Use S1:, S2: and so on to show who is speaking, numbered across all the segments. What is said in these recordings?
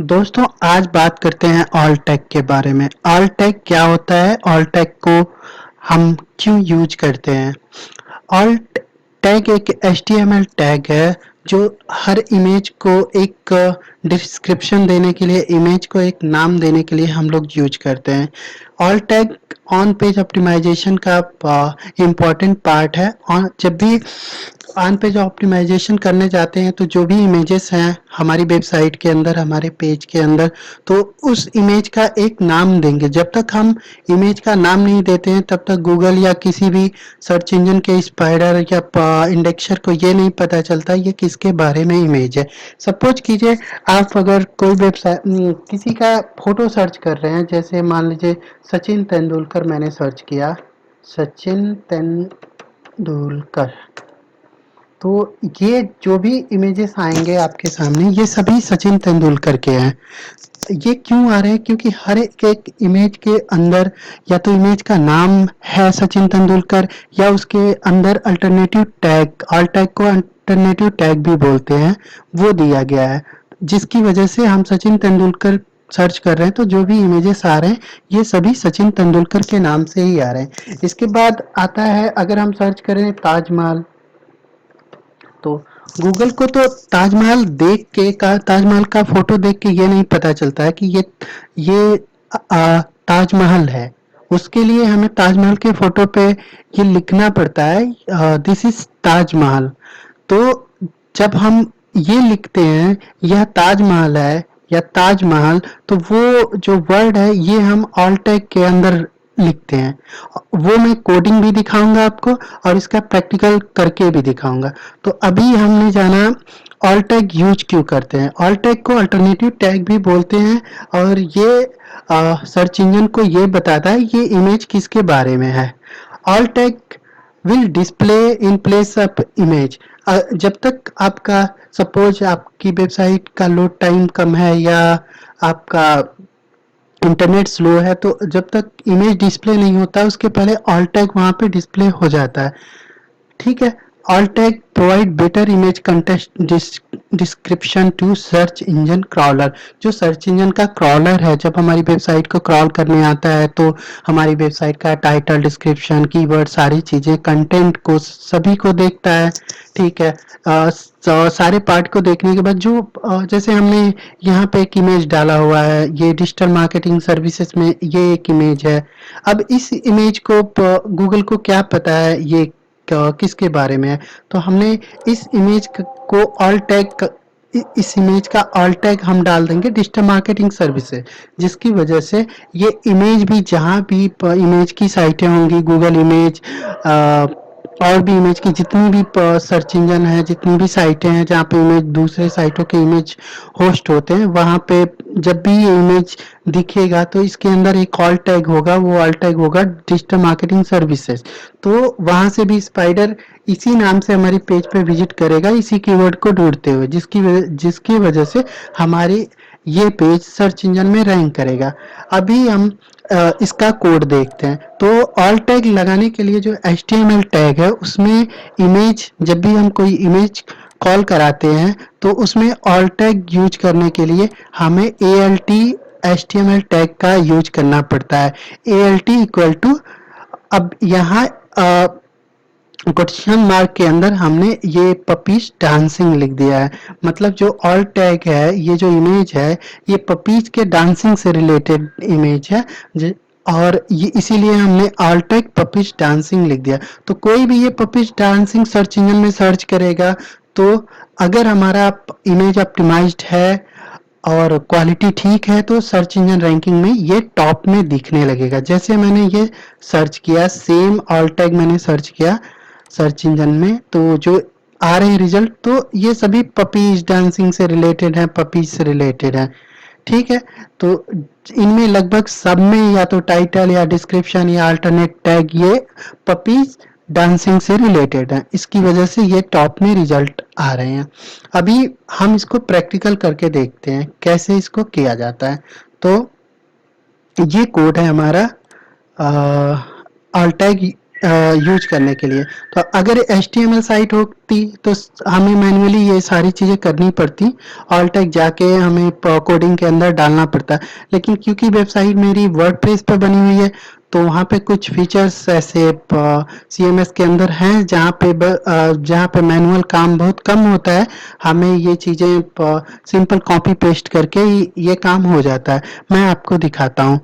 S1: दोस्तों आज बात करते हैं ऑल टैग के बारे में। ऑल टैग क्या होता है? ऑल टैग को हम क्यों यूज करते हैं? ऑल टैग एक HTML टैग है जो हर इमेज को एक डिस्क्रिप्शन देने के लिए, इमेज को एक नाम देने के लिए हम लोग यूज करते हैं। Alt tag on page optimization का इम्पॉर्टेंट पार्ट है। और जब भी ऑन पेज ऑप्टिमाइजेशन करने जाते हैं तो जो भी इमेजेस हैं हमारी वेबसाइट के अंदर, हमारे पेज के अंदर, तो उस इमेज का एक नाम देंगे। जब तक हम इमेज का नाम नहीं देते हैं तब तक गूगल या किसी भी सर्च इंजन के स्पाइडर या इंडेक्सर को ये नहीं पता चलता ये किसके बारे में इमेज है। सपोज कीजिए आप अगर कोई वेबसाइट किसी का फोटो सर्च कर रहे हैं, जैसे मान लीजिए सचिन तेंदुलकर मैंने सर्च किया, सचिन तेंदुलकर, तो ये जो भी इमेजेस आएंगे आपके सामने ये सभी सचिन तेंदुलकर के हैं। ये क्यों आ रहे हैं? क्योंकि हर एक इमेज के अंदर या तो इमेज का नाम है सचिन तेंदुलकर या उसके अंदर अल्टरनेटिव टैग, ऑल टैग को अल्टरनेटिव टैग भी बोलते हैं, वो दिया गया है, जिसकी वजह से हम सचिन तेंदुलकर सर्च कर रहे हैं तो जो भी इमेजेस आ रहे हैं ये सभी सचिन तेंदुलकर के नाम से ही आ रहे हैं। इसके बाद आता है, अगर हम सर्च करें ताजमहल, तो गूगल को तो ताजमहल का फोटो देख के ये नहीं पता चलता है कि ये ताजमहल है। उसके लिए हमें ताजमहल के फोटो पे ये लिखना पड़ता है, दिस इज ताजमहल। तो जब हम ये लिखते हैं यह ताजमहल है या ताजमहल, तो वो जो वर्ड है ये हम ऑल टैग के अंदर लिखते हैं। वो मैं कोडिंग भी दिखाऊंगा आपको और इसका प्रैक्टिकल करके भी दिखाऊंगा। तो अभी हमने जाना ऑल टैग यूज क्यों करते हैं। ऑल टैग को अल्टरनेटिव टैग भी बोलते हैं और ये सर्च इंजन को ये बताता है ये इमेज किसके बारे में है। All tag will display in place of image. जब तक आपका, सपोज आपकी वेबसाइट का लोड टाइम कम है या आपका इंटरनेट स्लो है, तो जब तक इमेज डिस्प्ले नहीं होता उसके पहले ऑल टैग वहां पे डिस्प्ले हो जाता है। ठीक है। All tag provide better image context description to search engine crawler. जो सर्च इंजन का क्रॉलर है, जब हमारी वेबसाइट को क्रॉल करने आता है तो हमारी वेबसाइट का टाइटल, डिस्क्रिप्शन, कीवर्ड, सारी चीजें, कंटेंट को सभी को देखता है। ठीक है। सारे पार्ट को देखने के बाद जो जैसे हमने यहाँ पे एक इमेज डाला हुआ है, ये डिजिटल मार्केटिंग सर्विसेज में ये एक इमेज है। अब इस इमेज को गूगल को क्या पता है ये किसके बारे में है, तो हमने इस इमेज को ऑल टैग, इस इमेज का ऑल टैग हम डाल देंगे डिजिटल मार्केटिंग सर्विसेज, जिसकी वजह से ये इमेज भी जहाँ भी इमेज की साइटें होंगी, गूगल इमेज और भी इमेज की जितनी भी सर्च इंजन है, जितनी भी साइटें हैं जहाँ पे इमेज, दूसरे साइटों के इमेज होस्ट होते हैं, वहाँ पे जब भी ये इमेज दिखेगा तो इसके अंदर एक ऑल टैग होगा, वो ऑल टैग होगा डिजिटल मार्केटिंग सर्विसेज। तो वहां से भी स्पाइडर इसी नाम से हमारी पेज पे विजिट करेगा, इसी कीवर्ड को ढूंढते हुए, जिसकी वजह से हमारी ये पेज सर्च इंजन में रैंक करेगा। अभी हम इसका कोड देखते हैं। तो ऑल टैग लगाने के लिए जो HTML टैग है उसमें इमेज, जब भी हम कोई इमेज कॉल कराते हैं तो उसमें ऑल टैग यूज करने के लिए हमें ALT HTML टैग का यूज करना पड़ता है। ALT इक्वल टू, अब यहाँ क्वेश्चन मार्क के अंदर हमने ये पपीज डांसिंग लिख दिया है। मतलब जो ऑल टैग है, ये जो इमेज है, ये पपीज के डांसिंग से रिलेटेड इमेज है, और ये इसीलिए हमने ऑल टैग पपीज डांसिंग लिख दिया। तो कोई भी ये पपीज डांसिंग सर्च इंजन में सर्च करेगा तो अगर हमारा इमेज ऑप्टिमाइज्ड है और क्वालिटी ठीक है तो सर्च इंजन रैंकिंग में ये टॉप में दिखने लगेगा। जैसे मैंने ये सर्च किया, सेम ऑल टैग मैंने सर्च किया सर्च इंजन में, तो जो आ रहे हैं रिजल्ट, तो ये सभी पपीज डांसिंग से रिलेटेड है, पपीज से रिलेटेड है। ठीक है। तो इनमें लगभग सब में या तो टाइटल या डिस्क्रिप्शन या अल्टरनेट टैग ये पपीज डांसिंग से रिलेटेड है, इसकी वजह से ये टॉप में रिजल्ट आ रहे हैं। अभी हम इसको प्रैक्टिकल करके देखते हैं कैसे इसको किया जाता है। तो ये कोड है हमारा ऑल टैग यूज करने के लिए। तो अगर HTML साइट होती तो हमें मैन्युअली ये सारी चीज़ें करनी पड़ती, ऑल्टेक जाके हमें कोडिंग के अंदर डालना पड़ता। लेकिन क्योंकि वेबसाइट मेरी वर्डप्रेस पर बनी हुई है तो वहाँ पे कुछ फीचर्स ऐसे CMS के अंदर हैं जहाँ पे मैनुअल काम बहुत कम होता है। हमें ये चीज़ें सिंपल कॉपी पेस्ट करके ये काम हो जाता है। मैं आपको दिखाता हूँ।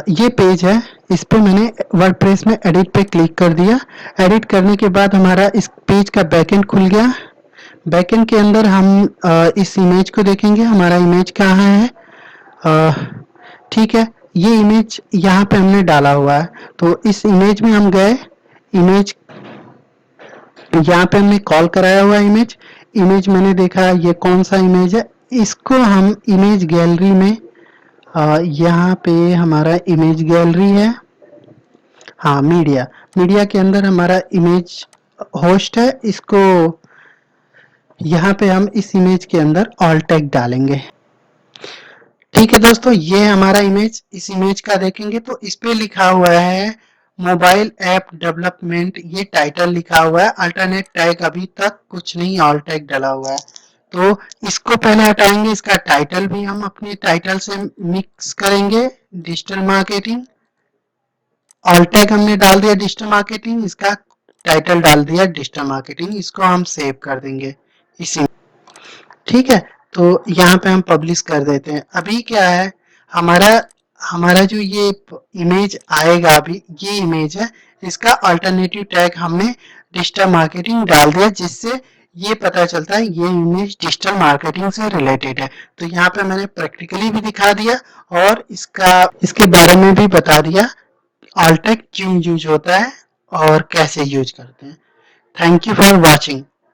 S1: ये पेज है, इस पे मैंने वर्डप्रेस में एडिट पे क्लिक कर दिया। एडिट करने के बाद हमारा इस पेज का बैकएंड खुल गया। बैकएंड के अंदर हम इस इमेज को देखेंगे, हमारा इमेज कहाँ है। अ, ठीक है, ये इमेज यहाँ पे हमने डाला हुआ है। तो इस इमेज में हम गए, इमेज यहाँ पे हमने कॉल कराया हुआ इमेज। इमेज मैंने देखा ये कौन सा इमेज है, इसको हम इमेज गैलरी में यहाँ पे हमारा इमेज गैलरी है। हाँ, मीडिया मीडिया के अंदर हमारा इमेज होस्ट है। इसको यहाँ पे हम इस इमेज के अंदर ऑल टैग डालेंगे। ठीक है दोस्तों, ये हमारा इमेज, इस इमेज का देखेंगे तो इस पे लिखा हुआ है मोबाइल ऐप डेवलपमेंट, ये टाइटल लिखा हुआ है। अल्टरनेट टैग अभी तक कुछ नहीं ऑल टैग डला हुआ है, तो इसको पहले हटाएंगे। इसका टाइटल भी हम अपने टाइटल से मिक्स करेंगे। डिजिटल मार्केटिंग, ऑल टैग हमने डाल दिया डिजिटल मार्केटिंग, इसका टाइटल डाल दिया डिजिटल मार्केटिंग। इसको हम सेव कर देंगे इसी। ठीक है, तो यहाँ पे हम पब्लिश कर देते हैं। अभी क्या है, हमारा हमारा जो ये इमेज आएगा, अभी ये इमेज है, इसका अल्टरनेटिव टैग हमने डिजिटल मार्केटिंग डाल दिया, जिससे ये पता चलता है ये इमेज डिजिटल मार्केटिंग से रिलेटेड है। तो यहाँ पे मैंने प्रैक्टिकली भी दिखा दिया और इसके बारे में भी बता दिया ऑल्टेक क्यों यूज होता है और कैसे यूज करते हैं। Thank you for watching.